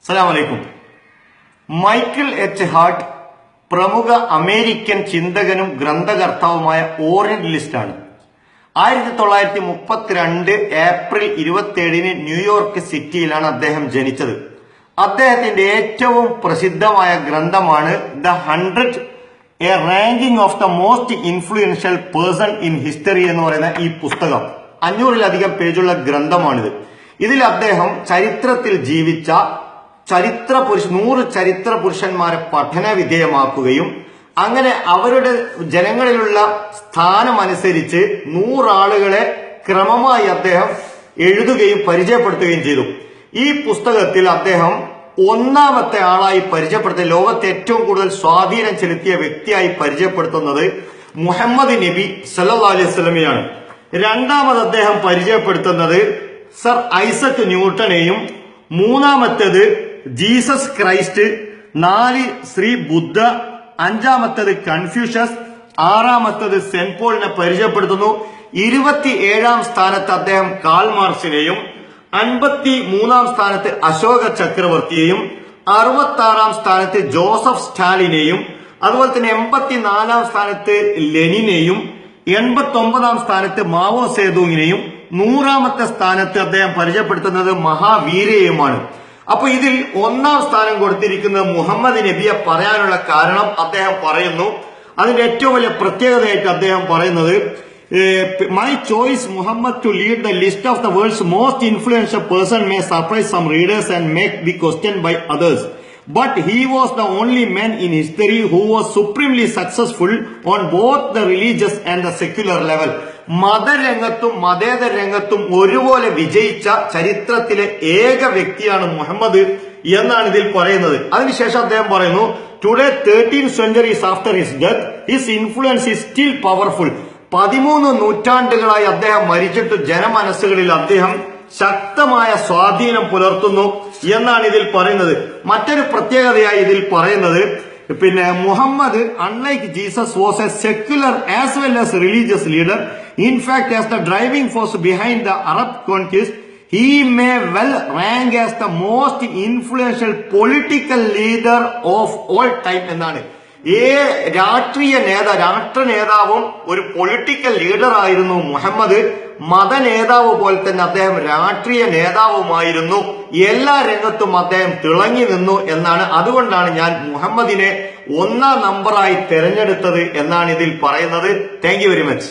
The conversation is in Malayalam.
അസ്സലാമു അലൈക്കും. മൈക്കിൾ എച്ച് ഹാർട്ട് പ്രമുഖ അമേരിക്കൻ ചിന്തകനും ഗ്രന്ഥകർത്താവുമായ ഓറിയന്റലിസ്റ്റാണ്. 1932 ഏപ്രിൽ 27 ന്യൂയോർക്ക് സിറ്റിയിലാണ് അദ്ദേഹം ജനിച്ചത്. അദ്ദേഹത്തിന്റെ ഏറ്റവും പ്രസിദ്ധമായ ഗ്രന്ഥമാണ് the 100 A ranking of the most influential person in history എന്ന് പറയുന്ന ഈ പുസ്തകം 500-ലധികം പേജുള്ള ഗ്രന്ഥമാണിത്. ഇതിൽ അദ്ദേഹം ചരിത്രത്തിൽ ജീവിച്ച 100 ചരിത്ര പുരുഷന്മാരെ പഠന വിധേയമാക്കുകയും അങ്ങനെ അവരുടെ ജനങ്ങളിലുള്ള സ്ഥാനമനുസരിച്ച് 100 ആളുകളെ ക്രമമായി അദ്ദേഹം എഴുതുകയും പരിചയപ്പെടുത്തുകയും ചെയ്തു. ഈ പുസ്തകത്തിൽ അദ്ദേഹം ഒന്നാമത്തെ ആളായി പരിചയപ്പെടുത്തിയ, ലോകത്തെ ഏറ്റവും കൂടുതൽ സ്വാധീനം ചെലുത്തിയ വ്യക്തിയായി പരിചയപ്പെടുത്തുന്നത് മുഹമ്മദ് നബി സല്ലല്ലാഹു അലൈഹി വസല്ലമയാണ്. രണ്ടാമത് അദ്ദേഹം പരിചയപ്പെടുത്തുന്നത് സർ ഐസക് ന്യൂട്ടനെയും, മൂന്നാമത്തേത് ജീസസ് ക്രൈസ്റ്റ്, 4 ശ്രീ ബുദ്ധ, 5-മത്തേത് കൺഫ്യൂഷ്യസ്, 6-മത്തേത് സെന്റ് പോളിനെ പരിചയപ്പെടുത്തുന്നു. 27-ാം സ്ഥാനത്ത് അദ്ദേഹം കാൾ മാർക്സിനെയും, 53-ാം സ്ഥാനത്ത് അശോക ചക്രവർത്തിയെയും, 66-ാം സ്ഥാനത്ത് ജോസഫ് സ്റ്റാലിനെയും, അതുപോലെ തന്നെ 84-ാം സ്ഥാനത്ത് ലെനിനെയും, 89-ാം സ്ഥാനത്ത് മാവോ സേതുങ്ങിനെയും, 100-ാമത്തെ സ്ഥാനത്ത് അദ്ദേഹം പരിചയപ്പെടുത്തുന്നത് മഹാവീരയുമാണ്. അപ്പൊ ഇതിൽ 1-ാം സ്ഥാനം കൊടുത്തിരിക്കുന്നത് മുഹമ്മദ് നബിയെ പറയാനുള്ള കാരണം അദ്ദേഹം പറയുന്നു. അതിന്റെ ഏറ്റവും വലിയ പ്രത്യേകതയായിട്ട് അദ്ദേഹം പറയുന്നത്, my choice Muhammad to lead the list of the world's most influential person may surprise some readers and make be question by others. But he was the only man in history who was supremely successful on both the religious and the secular level. മതരംഗത്തും മതേതര രംഗത്തും ഒരുപോലെ വിജയിച്ച ചരിത്രത്തിലെ ഏക വ്യക്തിയാണ് മുഹമ്മദ് എന്നാണ് ഇതിൽ പറയുന്നത്. അതിനുശേഷം അദ്ദേഹം പറയുന്നു, today 13 centuries after his death, his influence is still powerful. 13 നൂറ്റാണ്ടുകളായി അദ്ദേഹം മരിച്ചിട്ട് ജനമനസ്സുകളിൽ അദ്ദേഹം ശക്തമായ സ്വാധീനം പുലർത്തുന്നു എന്നാണ് ഇതിൽ പറയുന്നത്. മറ്റൊരു പ്രത്യേകതയായി ഇതിൽ പറയുന്നത്, Muhammad unlike Jesus was a secular as well as religious leader. In fact as the driving force behind the Arab conquest he may well rank as the most influential political leader of all time എന്നാണ്. രാഷ്ട്ര നേതാവും ഒരു പൊളിറ്റിക്കൽ ലീഡർ ആയിരുന്നു മുഹമ്മദ്. മത നേതാവ് പോലെ തന്നെ അദ്ദേഹം രാഷ്ട്രീയ നേതാവുമായിരുന്നു. എല്ലാ രംഗത്തും അദ്ദേഹം തിളങ്ങി നിന്നു എന്നാണ്. അതുകൊണ്ടാണ് ഞാൻ മുഹമ്മദിനെ 1-ാം നമ്പറായി തെരഞ്ഞെടുത്തത് എന്നാണ് ഇതിൽ പറയുന്നത്. Thank you very much.